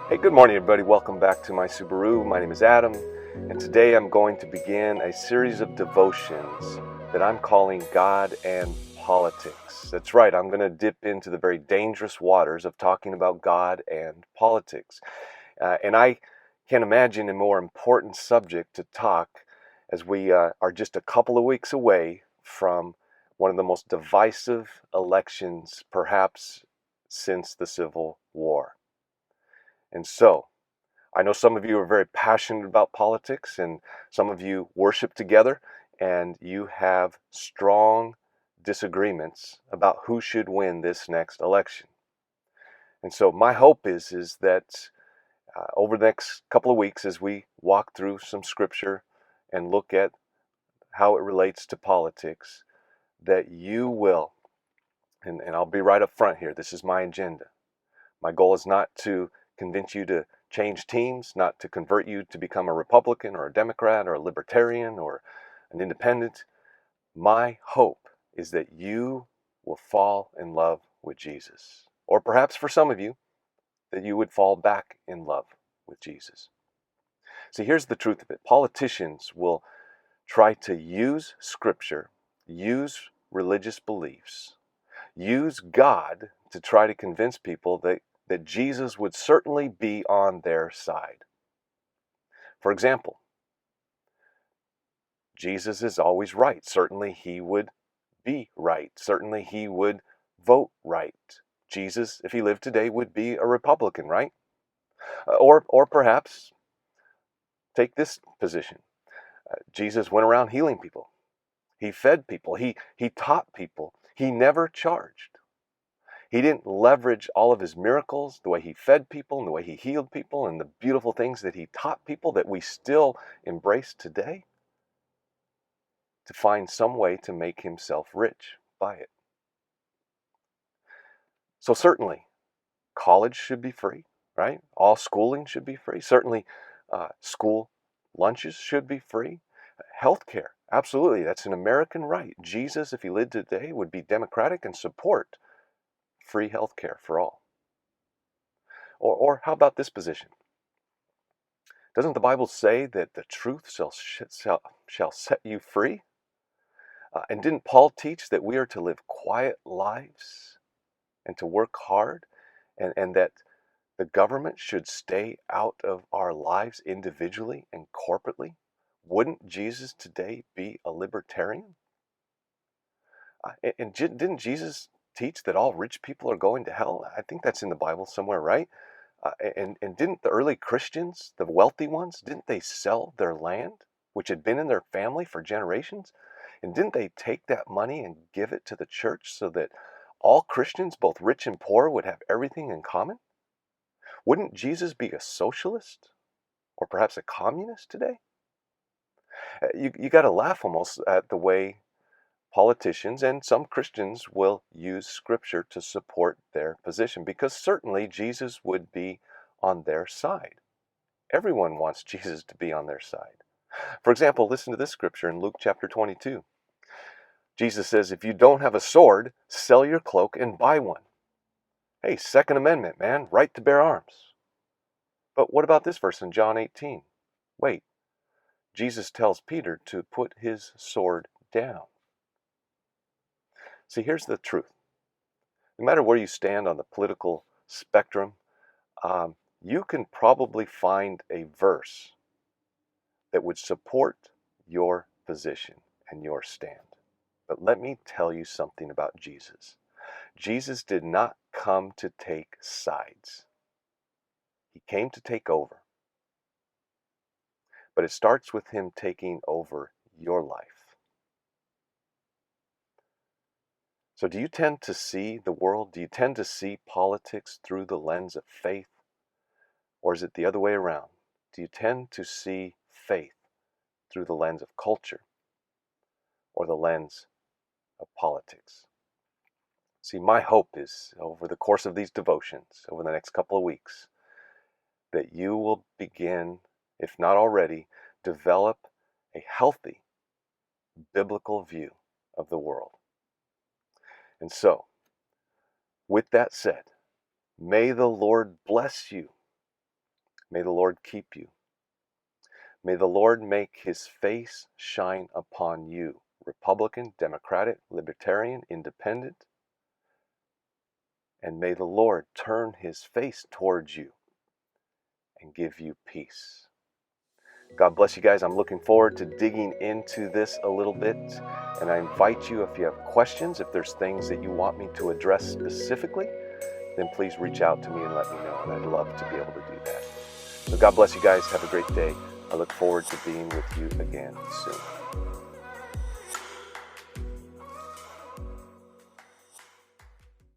Hey, good morning, everybody. Welcome back to my Subaru. My name is Adam, and today I'm going to begin a series of devotions that I'm calling God and Politics. That's right, I'm going to dip into the very dangerous waters of talking about God and politics. And I can't imagine a more important subject to talk as we are just a couple of weeks away from one of the most divisive elections, perhaps, since the Civil War. And so, I know some of you are very passionate about politics, and some of you worship together, and you have strong disagreements about who should win this next election. And so my hope is that over the next couple of weeks, as we walk through some scripture and look at how it relates to politics, that you will, and I'll be right up front here, this is my agenda. My goal is not to convince you to change teams, not to convert you to become a Republican or a Democrat or a Libertarian or an Independent. My hope is that you will fall in love with Jesus. Or perhaps for some of you, that you would fall back in love with Jesus. See, here's the truth of it. Politicians will try to use Scripture, use religious beliefs, use God to try to convince people that Jesus would certainly be on their side. For example, Jesus is always right. Certainly he would be right. Certainly he would vote right. Jesus, if he lived today, would be a Republican, right? Or perhaps take this position. Jesus went around healing people. He fed people. He taught people. He never charged. He didn't leverage all of his miracles, the way he fed people and the way he healed people and the beautiful things that he taught people that we still embrace today, to find some way to make himself rich by it. So certainly, college should be free, right? All schooling should be free. Certainly, school lunches should be free. Healthcare, absolutely, that's an American right. Jesus, if he lived today, would be democratic and support free healthcare for all. Or how about this position? Doesn't the Bible say that the truth shall set you free? And didn't Paul teach that we are to live quiet lives and to work hard, and that the government should stay out of our lives individually and corporately? Wouldn't Jesus today be a libertarian? And didn't Jesus teach that all rich people are going to hell? I think that's in the Bible somewhere, right? And didn't the early Christians, the wealthy ones, didn't they sell their land, which had been in their family for generations? And didn't they take that money and give it to the church so that all Christians, both rich and poor, would have everything in common? Wouldn't Jesus be a socialist or perhaps a communist today? You got to laugh almost at the way politicians and some Christians will use scripture to support their position, because certainly Jesus would be on their side. Everyone wants Jesus to be on their side. For example, listen to this scripture in Luke chapter 22. Jesus says, if you don't have a sword, sell your cloak and buy one. Hey, Second Amendment, man, right to bear arms. But what about this verse in John 18? Wait, Jesus tells Peter to put his sword down. See, here's the truth. No matter where you stand on the political spectrum, you can probably find a verse that would support your position and your stand. But let me tell you something about Jesus. Jesus did not come to take sides. He came to take over. But it starts with him taking over your life. So do you tend to see the world, do you tend to see politics through the lens of faith? Or is it the other way around? Do you tend to see faith through the lens of culture or the lens of politics? See, my hope is over the course of these devotions, over the next couple of weeks, that you will begin, if not already, develop a healthy biblical view of the world. And so, with that said, may the Lord bless you May the Lord keep you. May the Lord make his face shine upon you, Republican, Democratic, Libertarian, Independent. And may the Lord turn his face towards you and give you peace. God bless you guys. I'm looking forward to digging into this a little bit. And I invite you, if you have questions, if there's things that you want me to address specifically, then please reach out to me and let me know. And I'd love to be able to do that. So God bless you guys. Have a great day. I look forward to being with you again soon.